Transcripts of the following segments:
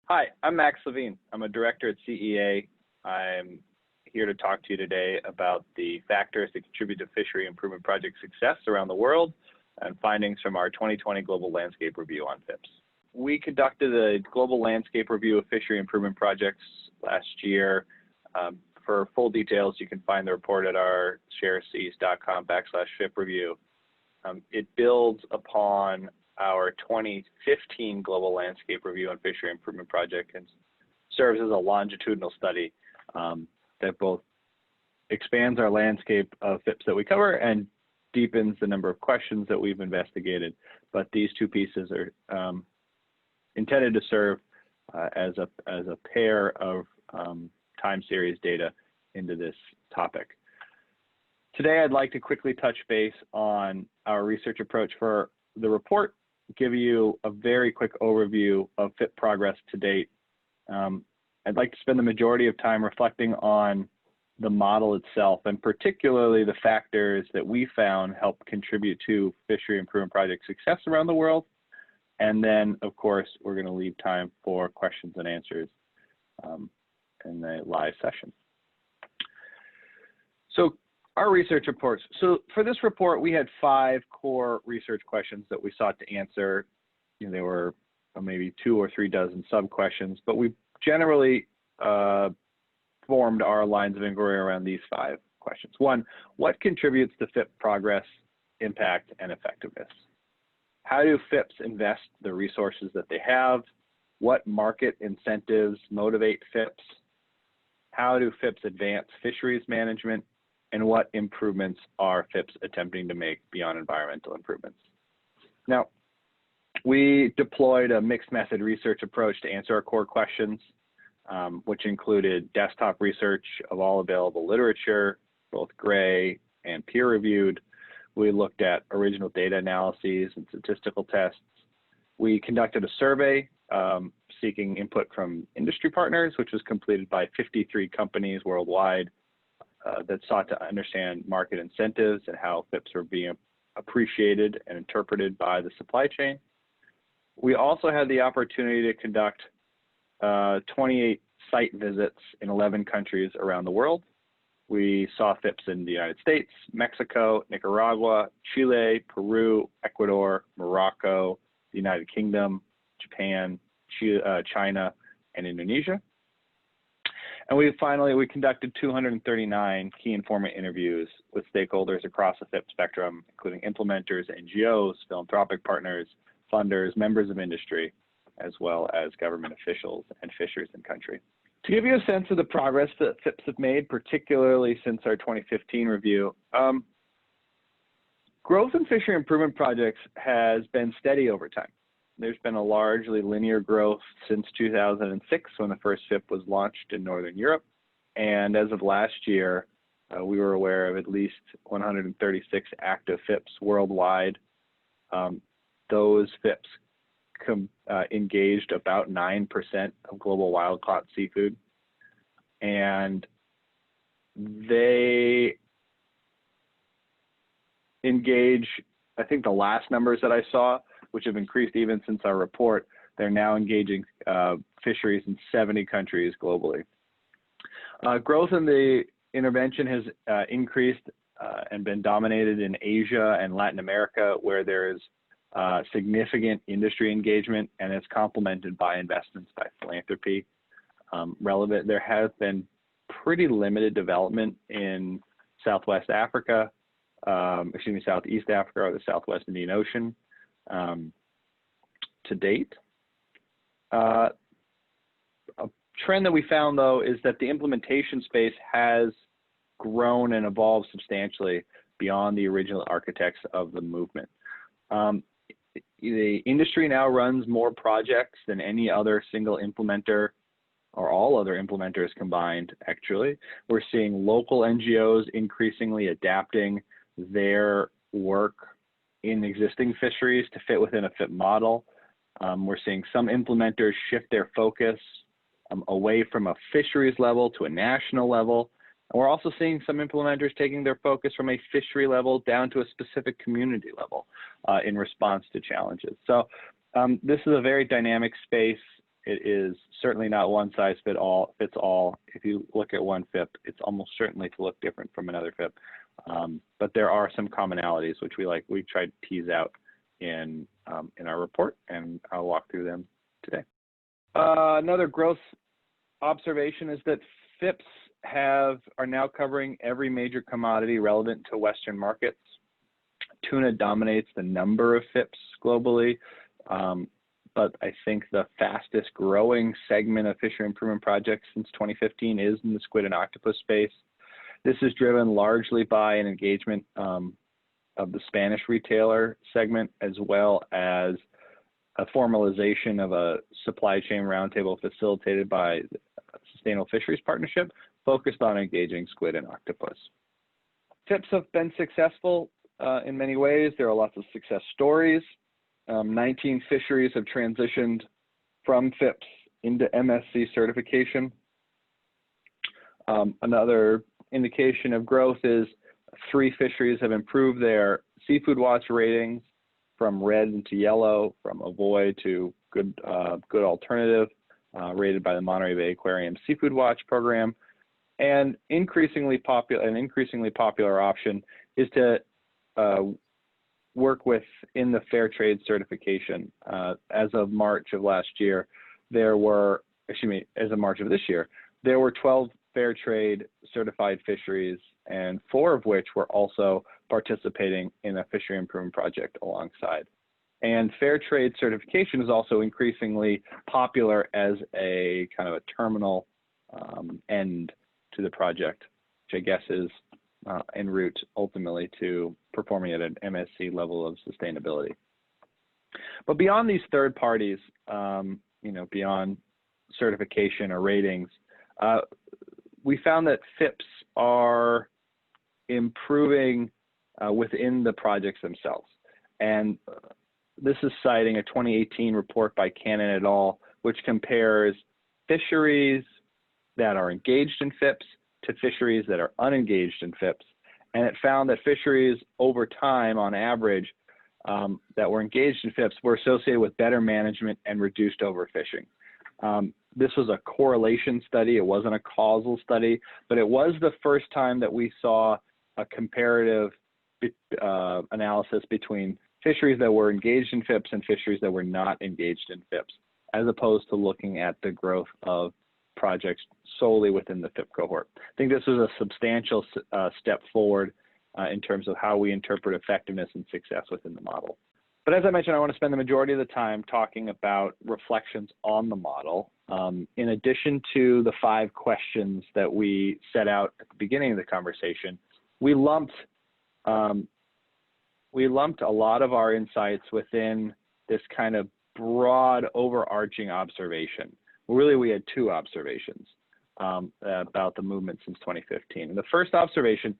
Hi, I'm Max Levine. I'm a director at CEA. I'm here to talk to you today about the factors that contribute to fishery improvement project success around the world and findings from our 2020 Global Landscape Review on Fips. We conducted a global landscape review of fishery improvement projects last year. For full details, you can find the report at our shareseas.com/FIP-review. It builds upon our 2015 Global Landscape Review on Fishery Improvement Project and serves as a longitudinal study that both expands our landscape of Fips that we cover and deepens the number of questions that we've investigated. But these two pieces are intended to serve as a pair of time series data into this topic. Today, I'd like to quickly touch base on our research approach for the report, give you a very quick overview of FIP progress to date. I'd like to spend the majority of time reflecting on the model itself, and particularly the factors that we found help contribute to fishery improvement project success around the world. And then, of course, we're going to leave time for questions and answers in the live session. So our research reports. So for this report, we had 5 core research questions that we sought to answer. There were maybe 2 or 3 dozen sub-questions, but we generally formed our lines of inquiry around these 5 questions. 1, what contributes to FIP progress, impact, and effectiveness? How do FIPs invest the resources that they have? What market incentives motivate FIPs? How do FIPs advance fisheries management? And what improvements are FIPs attempting to make beyond environmental improvements? Now, we deployed a mixed method research approach to answer our core questions, which included desktop research of all available literature, both gray and peer-reviewed. We looked at original data analyses and statistical tests. We conducted a survey seeking input from industry partners, which was completed by 53 companies worldwide that sought to understand market incentives and how FIPs were being appreciated and interpreted by the supply chain. We also had the opportunity to conduct 28 site visits in 11 countries around the world. We saw FIPs in the United States, Mexico, Nicaragua, Chile, Peru, Ecuador, Morocco, the United Kingdom, Japan, China, and Indonesia. And we conducted 239 key informant interviews with stakeholders across the FIP spectrum, including implementers, NGOs, philanthropic partners, funders, members of industry, as well as government officials and fishers in country. To give you a sense of the progress that FIPs have made, particularly since our 2015 review, growth in fishery improvement projects has been steady over time. There's been a largely linear growth since 2006 when the first FIP was launched in Northern Europe. And as of last year, we were aware of at least 136 active FIPs worldwide. Those FIPs engaged about 9% of global wild-caught seafood. And they engage, I think the last numbers that I saw, which have increased even since our report, they're now engaging fisheries in 70 countries globally. Growth in the intervention has increased and been dominated in Asia and Latin America, where there is significant industry engagement, and it's complemented by investments by philanthropy. There has been pretty limited development in Southeast Africa, or the Southwest Indian Ocean to date. A trend that we found, though, is that the implementation space has grown and evolved substantially beyond the original architects of the movement. The industry now runs more projects than any other single implementer or all other implementers combined, actually. We're seeing local NGOs increasingly adapting their work in existing fisheries to fit within a FIP model. We're seeing some implementers shift their focus away from a fisheries level to a national level. And we're also seeing some implementers taking their focus from a fishery level down to a specific community level in response to challenges. So this is a very dynamic space, it is certainly not one size fits all. If you look at one FIP, it's almost certainly to look different from another FIP. But there are some commonalities which we tried to tease out in our report, and I'll walk through them today. Another growth observation is that FIPs are now covering every major commodity relevant to Western markets. Tuna dominates the number of FIPs globally, but I think the fastest growing segment of fishery improvement projects since 2015 is in the squid and octopus space. This is driven largely by an engagement of the Spanish retailer segment, as well as a formalization of a supply chain roundtable facilitated by Sustainable Fisheries Partnership, focused on engaging squid and octopus. FIPs have been successful in many ways. There are lots of success stories. 19 fisheries have transitioned from FIPs into MSc certification. Another indication of growth is 3 fisheries have improved their seafood watch ratings from red into yellow, from avoid to good alternative, rated by the Monterey Bay Aquarium Seafood Watch program. And an increasingly popular option is to work within the fair trade certification. As of March of last year, as of March of this year, there were 12 fair trade certified fisheries, and 4 of which were also participating in a fishery improvement project alongside. And fair trade certification is also increasingly popular as a kind of a terminal end to the project, which I guess is en route ultimately to performing at an MSc level of sustainability. But beyond these third parties, beyond certification or ratings, we found that FIPs are improving within the projects themselves. And this is citing a 2018 report by Cannon et al., which compares fisheries that are engaged in FIPs to fisheries that are unengaged in FIPs. And it found that fisheries over time, on average, that were engaged in FIPs were associated with better management and reduced overfishing. This was a correlation study. It wasn't a causal study, but it was the first time that we saw a comparative analysis between fisheries that were engaged in FIPs and fisheries that were not engaged in FIPs, as opposed to looking at the growth of projects solely within the FIP cohort. I think this was a substantial step forward in terms of how we interpret effectiveness and success within the model. But as I mentioned, I want to spend the majority of the time talking about reflections on the model. In addition to the 5 questions that we set out at the beginning of the conversation, we lumped a lot of our insights within this kind of broad overarching observation. Really, we had 2 observations about the movement since 2015. And the first observation,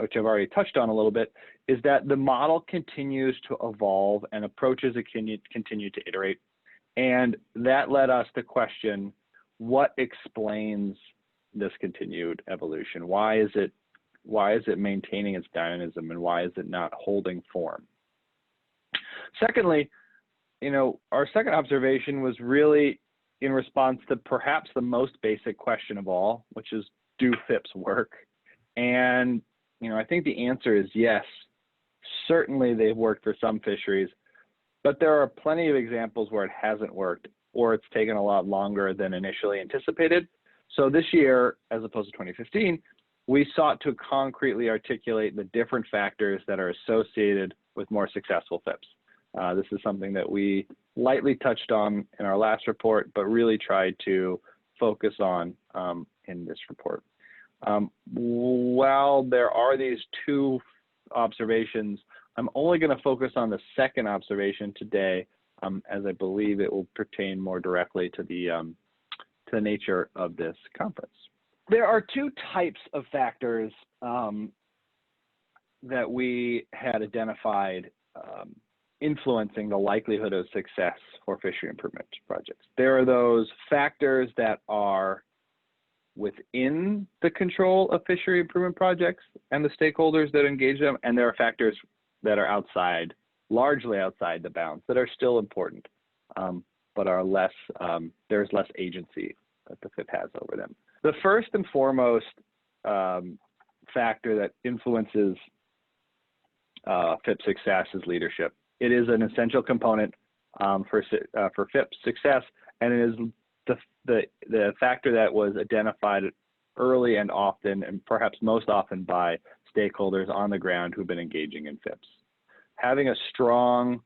which I've already touched on a little bit, is that the model continues to evolve and approaches continue to iterate. And that led us to question, what explains this continued evolution? Why is it maintaining its dynamism, and why is it not holding form? Secondly, our second observation was really in response to perhaps the most basic question of all, which is, do FIPs work? And I think the answer is yes. Certainly they've worked for some fisheries, but there are plenty of examples where it hasn't worked, or it's taken a lot longer than initially anticipated. So this year, as opposed to 2015, we sought to concretely articulate the different factors that are associated with more successful FIPs. This is something that we lightly touched on in our last report, but really tried to focus on in this report. While there are these 2 observations, I'm only going to focus on the second observation today, as I believe it will pertain more directly to the nature of this conference. There are 2 types of factors that we had identified influencing the likelihood of success for fishery improvement projects. There are those factors that are within the control of fishery improvement projects and the stakeholders that engage them, and there are factors that are outside, largely outside the bounds, that are still important, but are less, there's less agency that the FIP has over them. The first and foremost factor that influences FIP success is leadership. It is an essential component for FIP success, and it is the factor that was identified early and often, and perhaps most often, by stakeholders on the ground who've been engaging in FIPs. Having a strong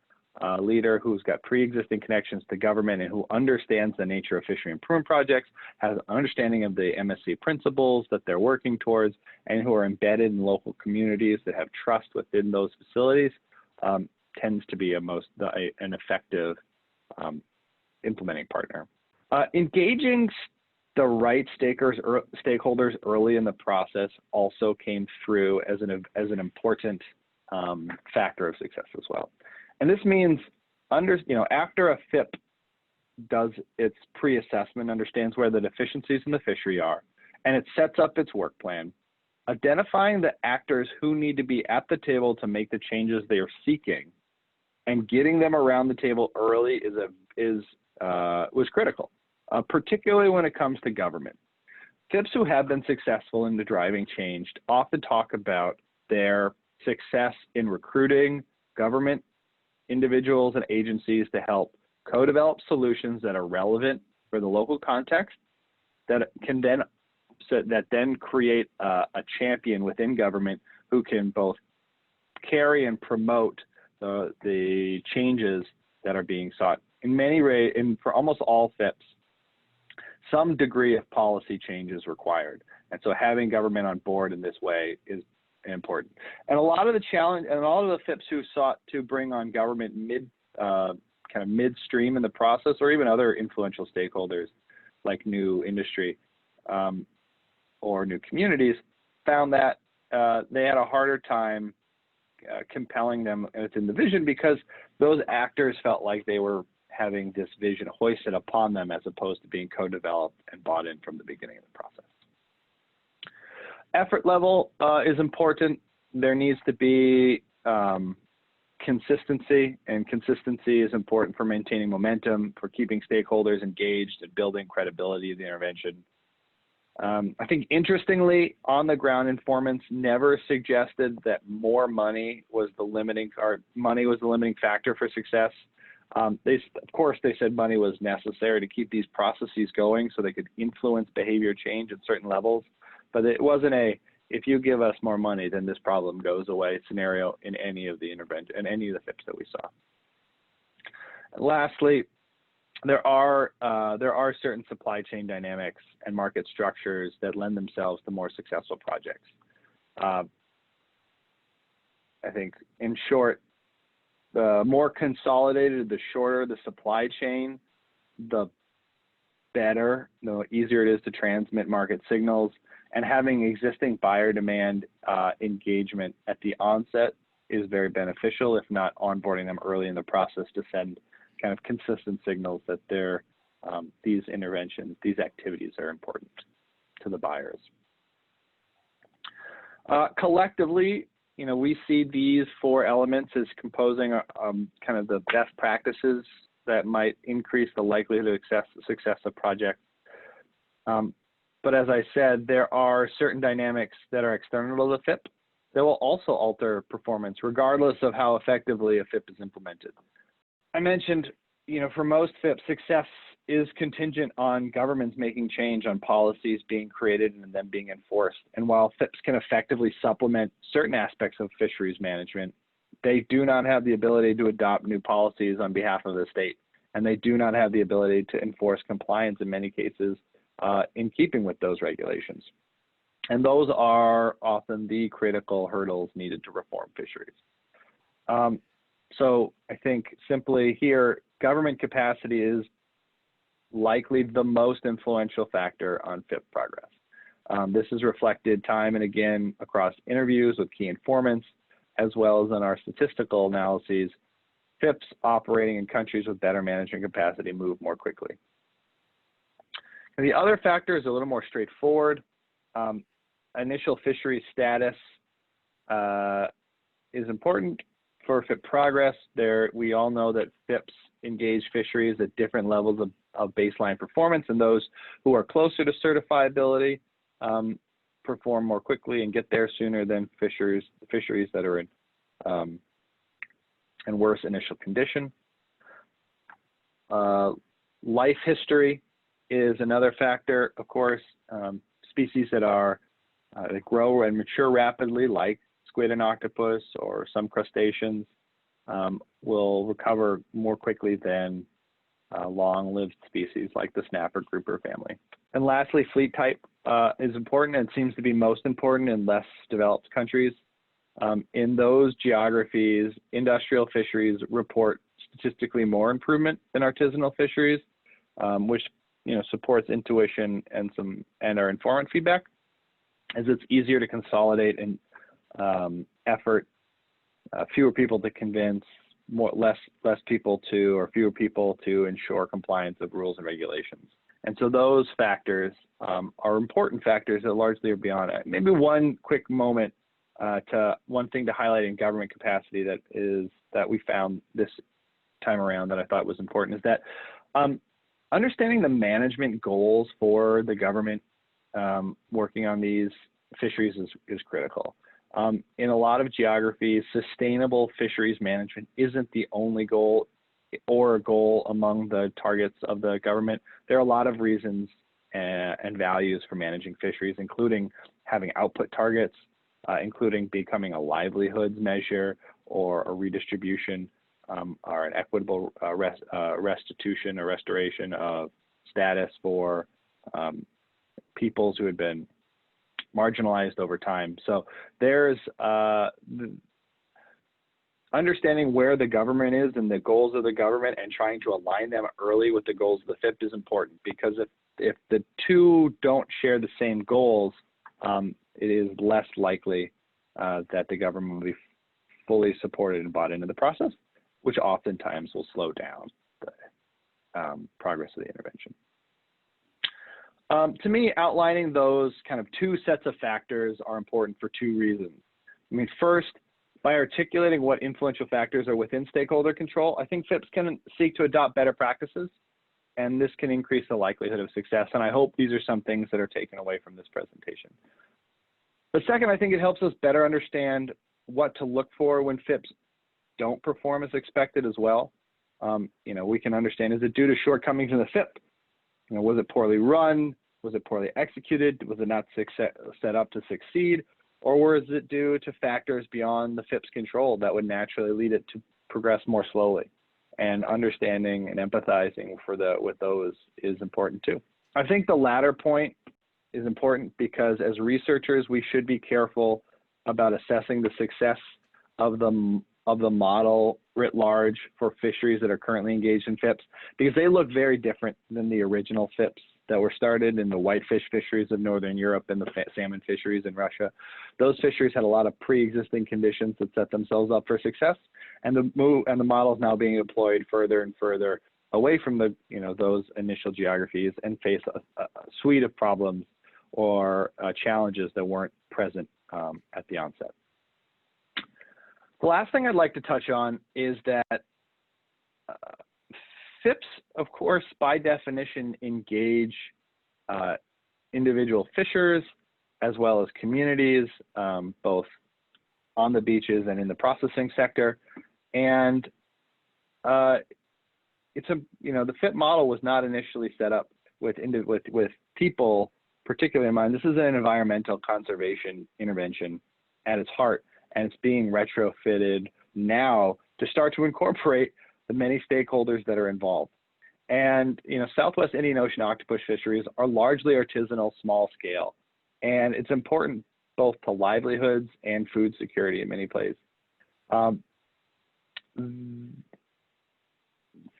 leader who's got pre-existing connections to government and who understands the nature of fishery improvement projects, has an understanding of the MSC principles that they're working towards, and who are embedded in local communities that have trust within those facilities, tends to be an effective implementing partner. Engaging the right stakeholders early in the process also came through as an important factor of success as well. And this means, after a FIP does its pre-assessment, understands where the deficiencies in the fishery are, and it sets up its work plan, identifying the actors who need to be at the table to make the changes they are seeking, and getting them around the table early was critical, particularly when it comes to government. FIPs who have been successful in the driving change often talk about their success in recruiting government individuals and agencies to help co-develop solutions that are relevant for the local context, that then create a champion within government who can both carry and promote the changes that are being sought. For almost all FIPs, some degree of policy change is required, and so having government on board in this way is important. And a lot of the FIPs who sought to bring on government midstream in the process, or even other influential stakeholders like new industry or new communities, found that they had a harder time compelling them within the vision, because those actors felt like they were having this vision hoisted upon them as opposed to being co-developed and bought in from the beginning of the process. Effort level is important. There needs to be consistency, and consistency is important for maintaining momentum, for keeping stakeholders engaged and building credibility of the intervention. I think, interestingly, on-the-ground informants never suggested that more money was the limiting factor for success. Of course, they said money was necessary to keep these processes going so they could influence behavior change at certain levels. But it wasn't if you give us more money, then this problem goes away scenario in any of the FIPs that we saw. And lastly, there are certain supply chain dynamics and market structures that lend themselves to more successful projects. I think, in short, the more consolidated, the shorter the supply chain, the better, the easier it is to transmit market signals. And having existing buyer demand engagement at the onset is very beneficial, if not onboarding them early in the process to send kind of consistent signals that these interventions, these activities are important to the buyers. Collectively, we see these four elements as composing kind of the best practices that might increase the likelihood of success of projects. But as I said, there are certain dynamics that are external to the FIP that will also alter performance regardless of how effectively a FIP is implemented. I mentioned, for most FIP, success is contingent on governments making change on policies being created and then being enforced. And while FIPs can effectively supplement certain aspects of fisheries management, they do not have the ability to adopt new policies on behalf of the state. And they do not have the ability to enforce compliance in many cases in keeping with those regulations. And those are often the critical hurdles needed to reform fisheries. So I think simply here, government capacity is likely the most influential factor on FIP progress. This is reflected time and again across interviews with key informants, as well as in our statistical analyses. FIPs operating in countries with better management capacity move more quickly. And the other factor is a little more straightforward. Initial fishery status is important for FIP progress. We all know that FIPs engaged fisheries at different levels of baseline performance, and those who are closer to certifiability perform more quickly and get there sooner than fisheries that are in worse initial condition. Life history is another factor, of course. Species that grow and mature rapidly, like squid and octopus or some crustaceans, will recover more quickly than long-lived species like the snapper grouper family. And lastly, fleet type is important and seems to be most important in less developed countries. In those geographies, industrial fisheries report statistically more improvement than artisanal fisheries, which supports intuition and our informant feedback, as it's easier to consolidate and effort, fewer people to convince, less people to, or fewer people to ensure compliance of rules and regulations. And so those factors are important factors that largely are beyond it. Maybe one quick moment one thing to highlight in government capacity that we found this time around that I thought was important is that understanding the management goals for the government working on these fisheries is critical. In a lot of geographies, sustainable fisheries management isn't the only goal or a goal among the targets of the government. There are a lot of reasons and values for managing fisheries, including having output targets, including becoming a livelihoods measure or a redistribution or an equitable restitution or restoration of status for peoples who had been marginalized over time. So there's understanding where the government is and the goals of the government and trying to align them early with the goals of the FIP is important, because if the two don't share the same goals, it is less likely that the government will be fully supported and bought into the process, which oftentimes will slow down the progress of the intervention. To me, outlining those kind of two sets of factors are important for two reasons. I mean, first, by articulating what influential factors are within stakeholder control, I think FIPS can seek to adopt better practices, and this can increase the likelihood of success. And I hope these are some things that are taken away from this presentation. But second, I think it helps us better understand what to look for when FIPS don't perform as expected as well. We can understand, is it due to shortcomings in the FIP? Was it poorly run? Was it poorly executed? Was it not set up to succeed? Or was it due to factors beyond the FIP's control that would naturally lead it to progress more slowly? And understanding and empathizing with those is important too. I think the latter point is important because as researchers, we should be careful about assessing the success of the model writ large for fisheries that are currently engaged in FIPS, because they look very different than the original FIPS that were started in the whitefish fisheries of Northern Europe and the salmon fisheries in Russia. Those fisheries had a lot of pre-existing conditions that set themselves up for success, and the model is now being deployed further and further away from those initial geographies and face a suite of problems or challenges that weren't present at the onset. The last thing I'd like to touch on is that FIPS, of course, by definition, engage individual fishers as well as communities, both on the beaches and in the processing sector. And the FIP model was not initially set up with people particularly in mind. This is an environmental conservation intervention at its heart, and it's being retrofitted now to start to incorporate the many stakeholders that are involved. And Southwest Indian Ocean octopus fisheries are largely artisanal, small scale, and it's important both to livelihoods and food security in many places.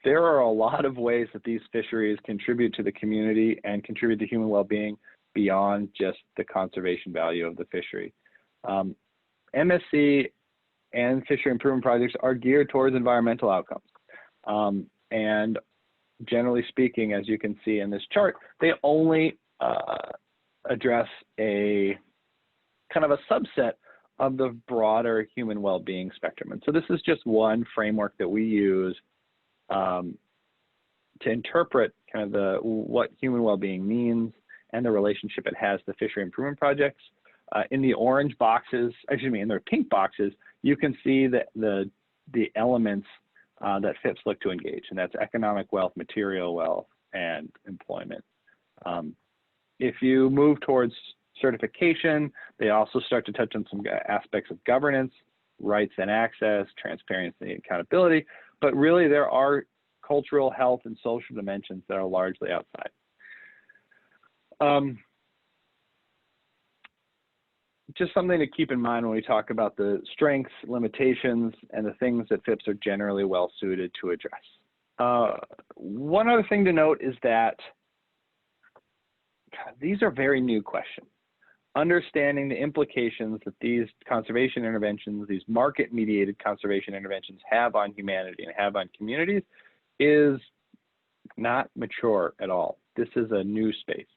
There are a lot of ways that these fisheries contribute to the community and contribute to human well-being beyond just the conservation value of the fishery. MSC and fishery improvement projects are geared towards environmental outcomes. And generally speaking, as you can see in this chart, they only address a kind of a subset of the broader human well-being spectrum. And so this is just one framework that we use to interpret kind of what human well-being means and the relationship it has to fishery improvement projects. In the orange boxes, in the pink boxes, you can see the elements that Fips look to engage, and that's economic wealth, material wealth, and employment. If you move towards certification, they also start to touch on some aspects of governance, rights and access, transparency and accountability, but really there are cultural, health, and social dimensions that are largely outside. Just something to keep in mind when we talk about the strengths, limitations, and the things that Fips are generally well suited to address. One other thing to note is that these are very new questions. Understanding the implications that these conservation interventions, these market-mediated conservation interventions have on humanity and have on communities is not mature at all. This is a new space.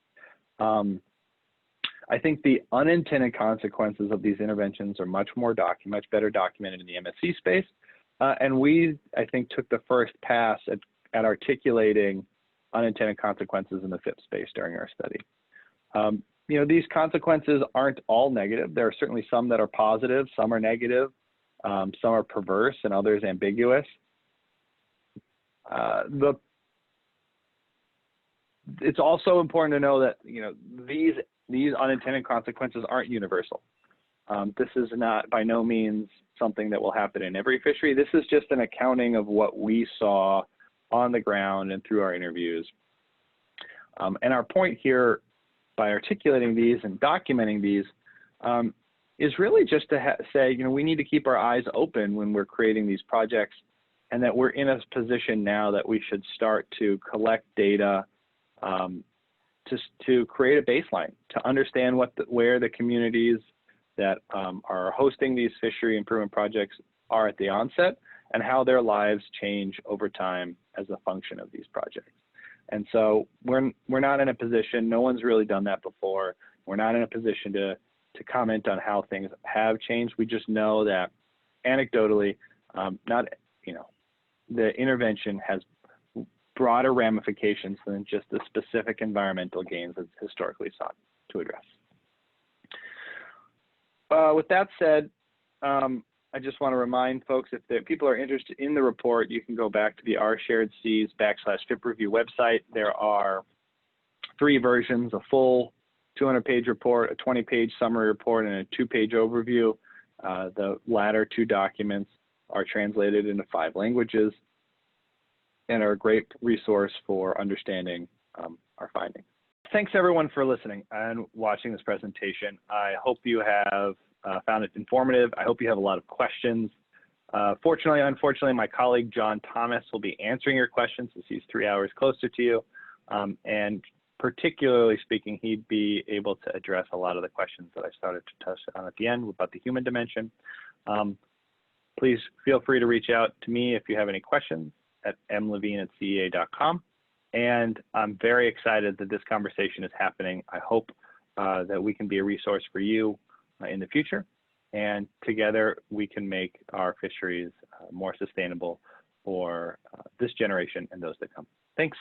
I think the unintended consequences of these interventions are much better documented in the MSC space. And we, I think, took the first pass at articulating unintended consequences in the Fips space during our study. These consequences aren't all negative. There are certainly some that are positive, some are negative, some are perverse, and others ambiguous. It's also important to know that these unintended consequences aren't universal. This is not by no means something that will happen in every fishery. This is just an accounting of what we saw on the ground and through our interviews. And our point here, by articulating these and documenting these, is really just to say, we need to keep our eyes open when we're creating these projects, and that we're in a position now that we should start to collect data just to create a baseline, to understand where the communities that are hosting these fishery improvement projects are at the onset, and how their lives change over time as a function of these projects. And so we're not in a position, no one's really done that before. We're not in a position to comment on how things have changed. We just know that anecdotally, the intervention has broader ramifications than just the specific environmental gains that's historically sought to address. With that said, I just want to remind folks, if people are interested in the report, you can go back to the r/shared/Cs/FIP review website. There are 3 versions: a full 200-page report, a 20-page summary report, and a 2-page overview. The latter 2 documents are translated into 5 languages and are a great resource for understanding our findings. Thanks everyone for listening and watching this presentation. I hope you have found it informative. I hope you have a lot of questions. Fortunately, unfortunately, my colleague John Thomas will be answering your questions as he's 3 hours closer to you. And particularly speaking, he'd be able to address a lot of the questions that I started to touch on at the end about the human dimension. Please feel free to reach out to me if you have any questions at mlevine@cea.com. And I'm very excited that this conversation is happening. I hope that we can be a resource for you in the future, and together we can make our fisheries more sustainable for this generation and those that come. Thanks.